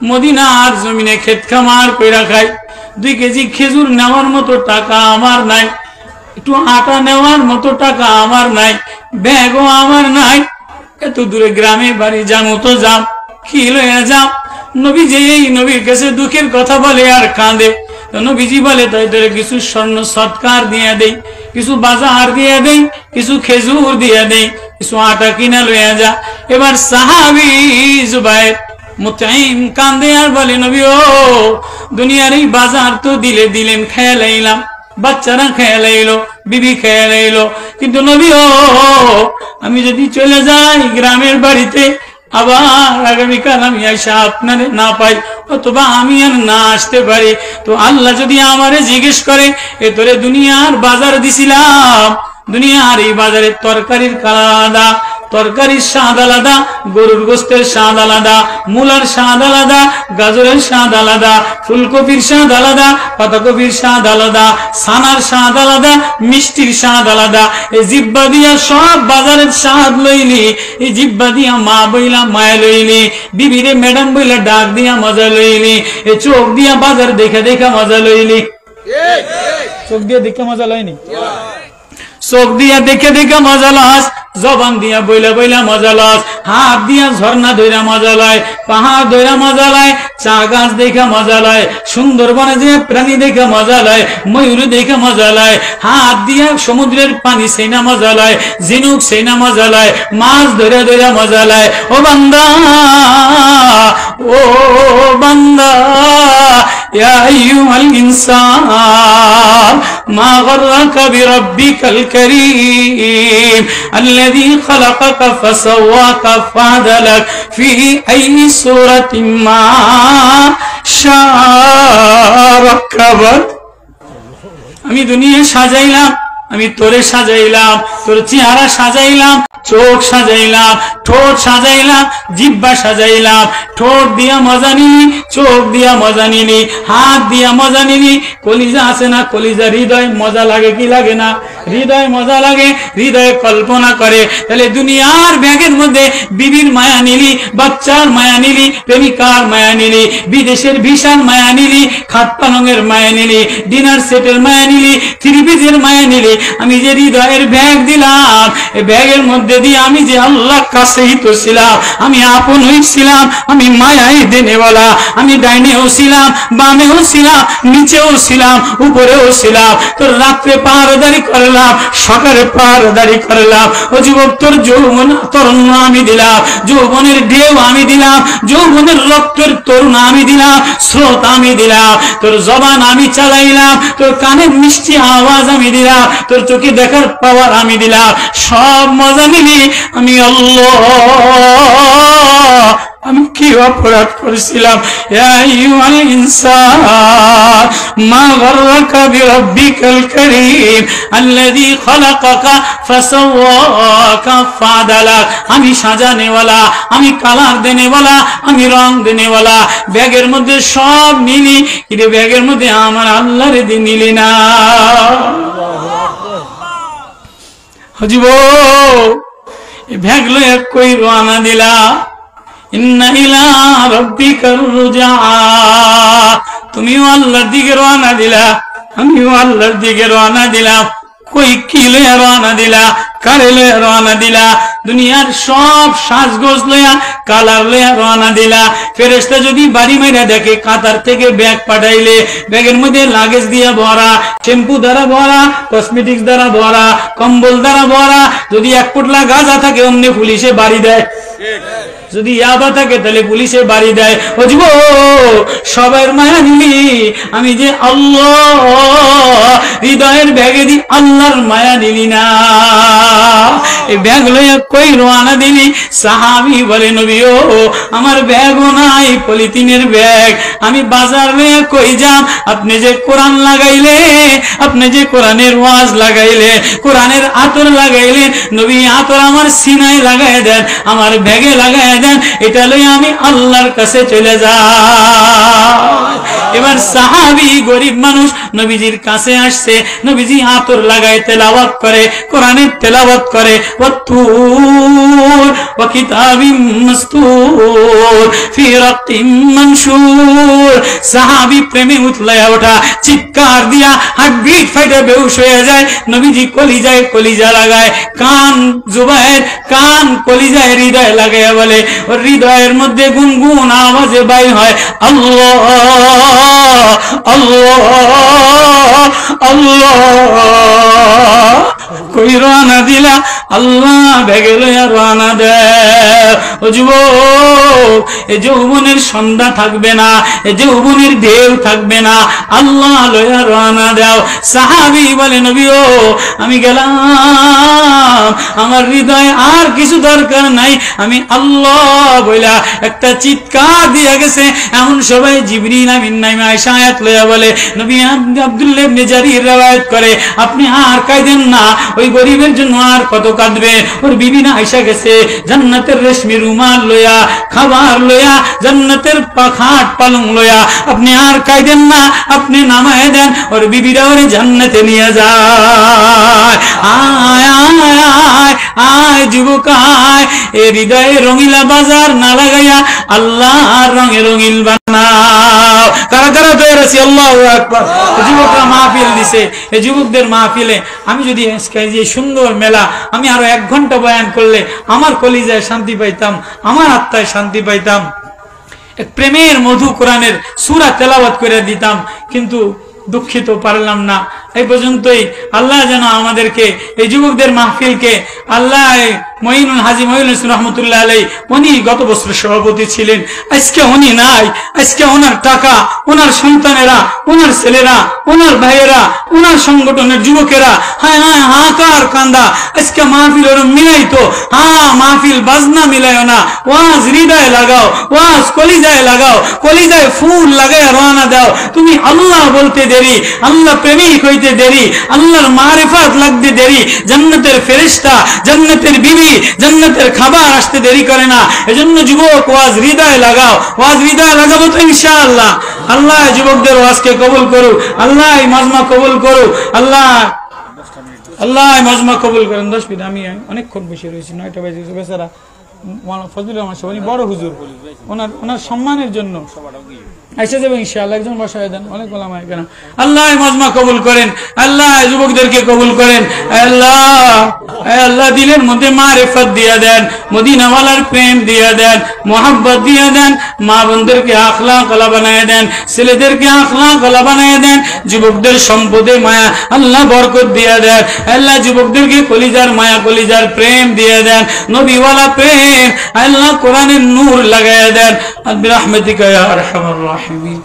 মদিনার জমিনে ক্ষেত খামার কইরা খাই, 2 কেজি খেজুর নেওয়ার মতো টাকা আমার নাই, একটু আটা নেওয়ার মতো টাকা আমার নাই, ব্যাগও আমার নাই। এত দূরে গ্রামে বাড়ি যাবো তো যাম, কি লইয়া যাম? নবীজি এই নবীর কাছে দুঃখের কথা বলে আর কাঁদে। নবীজি বলে তাই তোরে কিছু স্বর্ণ সৎকার দিয়ে দেই, কিছু বাজার দিয়ে দেই, কিছু খেজুর দিয়ে দেই, কিছু আটা কিনা লইয়া যা। এবার সাহাবী জুবাইর মুতাইম কান্দে আর বলে নবী ও, দুনিয়ার এই বাজার তো দিলেন, খেয়ে লাইলাম, বাচ্চারা খেয়ে লাইলো, বিবি খেয়ে লাইলো, কিন্তু নবী ও, আমি যদি চলে যাই গ্রামের বাড়িতে, আবার আগামীকাল আমি আইসা আপনারে না পাই, অথবা আমি আর না আসতে পারি, তো আল্লাহ যদি আমারে জিজ্ঞেস করে এ তোরে দুনিয়ার বাজার দিছিলাম, দুনিয়ার এই বাজারের তরকারির কালার আলাদা, তরকারির স্বাদ আলাদা, গরুর গোস্তের স্বাদ আলাদা, মূলার স্বাদ আলাদা, গাজরের স্বাদ আলাদা, ফুলকপির স্বাদ আলাদা, পাতাকপির স্বাদ আলাদা, ছানার স্বাদ আলাদা, মিষ্টির স্বাদ আলাদা। এই জিব্বা দিয়া সব বাজারের স্বাদ লইলি, এই জিব্বা দিয়া মা বইলা মায়া লইলি, বিবিরে ম্যাডাম বইলা ডাক দিয়া মজা লইলি, এই চোখ দিয়া বাজার দেখা দেখা মজা লইলি। চোখ দিয়া দেখে মজা লইনি, চোখ দিয়া দেখে দেখে মজা লস, জবান দিয়া বইলা বইলা মজা লস, হাত দিয়া ঝর্ণা ধইরা মজা লয়, পাহাড় ধইরা মজা লয়, চা গাছ দেখে মজা লয়, সুন্দরবনে যে প্রাণী দেখে মজা লয়, ময়ূর দেখে মজা লয়, হাত দিয়া সমুদ্রের পানি সেইনা মজা লয়, ঝিনুক সেইনা মজা লয়, মাছ ধরে ধরে মজা লয়। ও বান্দা, ও বান্দা, ইয়া আইয়ুহাল ইনসান মা গররাকা বিরাব্বিকাল কারীম الذي خلقك فسواك فعدلك في أي سورة ما شاء ركبك। আমি দুনিয়া সাজাইলাম, আমি তোরে সাজাইলাম, তোর চেহারা সাজাইলাম, চোখ সাজাইলাম, ঠোঁট সাজাইলাম, জিহ্বা সাজাইলাম, ঠোঁট দিয়া মজা নিলি, চোখ দিয়া মজা নিলি, হাত দিয়া মজা নিলি, কলিজা আছে না, কলিজা হৃদয় মজা লাগে কি লাগে না? হৃদয় মজা লাগে, হৃদয়ে কল্পনা করে। তাহলে দুনিয়ার ব্যাগের মধ্যে বিবির মায়া নিলি, বাচ্চার মায়া নিলি, প্রেমিকার মায়া নিলি, বিদেশের ভিসার মায়া নিলি, খাট পালঙের মায়া নিলি, ডিনার সেটের মায়া নিলি, থ্রি পিসের মায়া নিলি। আমি যে হৃদয়ের ব্যাগ দিলাম, এই ব্যাগের মধ্যে দিয়ে আমি যে আল্লাহ কাছেই তো ছিলাম, আমি আপন হয়েছিলাম, আমি মায়াই দেনেওয়ালা, আমি ডাইনেও ছিলাম, বামেও ছিলাম, নিচেও ছিলাম, উপরেও ছিলাম। তোর রাত্রে পাহারাদারি করলাম, সকালে পাহারাদারি করলাম। ও যুবক, তোর যৌবন তরুণ আমি দিলাম, যৌবনের ঢেউ আমি দিলাম, যৌবনের রক্তের তরুণ আমি দিলাম, স্রোত আমি দিলাম, তোর জবান আমি চালাইলাম, তোর কানের মিষ্টি আওয়াজ আমি দিলাম, তোর চোখে দেখার পাওয়ার আমি দিলাম, সব মজা নিলি। আমি আল্লাহ, আমি কি অপরাধ করেছিলাম? ইয়া আইয়ুহাল ইনসান মা গররাকা বিরাব্বিকাল কারীম আল্লাযী খালাকাকা ফাসাওয়াকা ফাআদালাক। আমি সাজানেওয়ালা, আমি কালার দেনেওয়ালা, আমি রং দেনেওয়ালা। ব্যাগের মধ্যে সব নিলি, কিন্তু ব্যাগের মধ্যে আমার আল্লাহর দিন নিলি না। হজিব ব্যাগ লইয়া কই রওনা দিলা? ইন্না ইলা রাব্বিকার রুজা। তুমিও আল্লাহর দিকে রওনা দিলা, আমিও আল্লাহর দিকে রওনা দিলাম। কই কি লইয়া রওনা দিলা? কারে লইয়া রওনা দিলা? দুনিয়ার সব সাজগোজ লইয়া, কালার লইয়া রওনা দিলা। ফেরেশতা যদি বাড়ি মাইরা দেখে কাতার থেকে ব্যাগ পাঠাইলে, ব্যাগের মধ্যে লাগেজ দিয়া ভরা, শ্যাম্পু দ্বারা ভরা, কসমেটিক্স দ্বারা ভরা, কম্বল দ্বারা ভরা। যদি 1 পোটলা গাঁজা থাকে অমনি পুলিশে বাড়ি দেয়, যদি ইয়াবা থাকে তাহলে পুলিশে বাড়ি দেয়। ও যুবক, সবার মায়া নিলি, আমি যে আল্লাহ, হৃদয়ের ব্যাগে দি আল্লাহর মায়া নিলি না। এই ব্যাগ লইয়া কই রওনা দিলি? সাহাবী বলে নবী ও, আমার ব্যাগও নাই, পলিথিনের ব্যাগ। আমি বাজার লইয়া কই যাম? আপনি যে কোরআন লাগাইলে, আপনি যে কোরআনের ওয়াজ লাগাইলে, কোরআনের আতর লাগাইলেন, নবী আতর আমার সিনায় লাগাই দেন, আমার ব্যাগে লাগাই দেন, এটা লইয়া আমি আল্লাহর কাছে চলে যাই। এবার সাহাবী গরিব মানুষ নবীজির কাছে আসছে, নবীজি আতর লাগায় তেলাওয়াত করে, কোরআনের তেলাওয়াত করে, ওয়াত্তুর ওয়া কিতাবিম মাসতুর ফি রাক্কিম মানশুর। সাহাবী প্রেমে উতলায়া ওঠা, চিৎকার দিয়া হার্টবিট ফাইটা বেহুশ হয়ে যায়। নবীজি কলিজায় কলিজা লাগায়, কান জুবায়ের কান কলিজায় হৃদয় লাগাইয়া বলে, ওর হৃদয়ের মধ্যে গুনগুন আওয়াজে বাইর হয়, আল্লাহ আল্লাহ আল্লাহ। কই রানা দিলা আল্লাহ বেগে লইয়া রানা দে। ও যুবক, এ যৌবনের সন্ধ্যা থাকবে না, এ যৌবনের ঢেউ থাকবে না, আল্লাহ লইয়া রানা দাও। সাহাবী বলে, নবী ও আমি গেলাম, আমার হৃদয় আর কিছু দরকার নাই, আমি আল্লাহ বইলা একটা চিৎকার দিয়া গেছে। এমন সবাই জিবরিল আমিন নামে আয়েশা আয়াত লইয়া বলে, নবী আব্দুল্লাহ ইবনে জারির riwayat করে, আপনি আর কাঁদেন না, ওই গরিবের জন্য আর কত কাঁদবে। ওর বিবি না আয়েশা গেছে জান্নাতের রেশমি রুমাল লইয়া, খাবার লইয়া, জান্নাতের খাট পালং লইয়া, আপনি আর কাঁদেন না, আপনি নামায় দেন, ওর বিবিরা ওরে জান্নাতে নিয়ে যায়। আয় আয় আয় আয় যুবক আয়, এ হৃদয়ে রঙিলা বাজার না লাগাইয়া আল্লাহর রঙে রঙিল বানাও। কারা কারা তৈরি আছি? আল্লাহু আকবার। যুবকরা মাহফিল দিছে, এই যুবকদের মাহফিলে আমি যদি যে সুন্দর মেলা, আমি আরো 1 ঘন্টা বয়ান করলে আমার কলিজায় শান্তি পাইতাম, আমার আত্মায় শান্তি পাইতাম। এক প্রেমের মধু কোরআনের সূরা তেলাওয়াত করে দিতাম, কিন্তু দুঃখিত পারলাম না। এই পর্যন্তই। আল্লাহ যেন আমাদেরকে, এই যুবকদের মাহফিলকে আল্লাহ, মঈনুল হাজী মঈনুল ইসলাম রহমতুল্লাহ আলাইহি, উনি গত বছর সভাপতি ছিলেন, আজকে উনি নাই। আজকে ওনার টাকা, ওনার সন্তানেরা, ওনার ছেলেরা, ওনার ভাইয়েরা, ওনার সংগঠনের যুবকেরা হায় হায় হাহাকার কান্দা। আজকে মাহফিল ওর মিলাইতো, মাহফিল বাজনা মিলাইও না, ওয়াজ হৃদয় লাগাও, ওয়াজ কলিজায় লাগাও, কলিজায় ফুল লাগায় রওনা দাও। তুমি আল্লাহ বলতে দেরি, আল্লাহ প্রেমিক হইতে দেরি, আল্লাহর মারিফাত লাগতে দেরি, জান্নাতের ফেরেশতা, জান্নাতের বিবি, জান্নাতের খাবার আসতে দেরি করে না। এজন্য যুবক ওয়াজ হৃদয় লাগাও, ওয়াজ হৃদয় লাগাবো তো ইনশাআল্লাহ। আল্লাহ যুবকদের ওয়াজকে কবুল করুক, আল্লাহ মাজমা কবুল করুক, আল্লাহ আল্লাহ মাজমা কবুল করেন। 10 মিনিট, আমি অনেকক্ষণ বসে রয়েছি, 9টা বাজে গেছে। বেচারা ফজলুর রহমান সাহেব, উনি বড় হুজুর, ওনার সম্মানের জন্য আইসা যাবে ইনশাআল্লাহ। একজন বসায় দেন, অনেক ওলামা এখানে। আল্লাহ মাজমা কবুল করেন, আল্লাহ যুবকদেরকে কবুল করেন। আল্লাহ আল্লাহ দিলের মধ্যে মারিফত দিয়া দেন, মদিনাওয়ালার প্রেম দিয়া দেন, মোহাব্বত দিয়া দেন, মা বোনদেরকে আখলাক ওয়ালা বানায় দেন, ছেলেদেরকে আখলাক ওয়ালা বানায় দেন, যুবকদের সম্পদে মায়া আল্লাহ বরকত দিয়া দেন। আল্লাহ যুবকদেরকে কলিজার মায়া, কলিজার প্রেম দিয়া দেন, নবীওয়ালা প্রেম, আল্লাহ কোরআনের নূর লাগায়া দেন। বিরহমাতিকা ইয়া আরহামার রাহিমিন।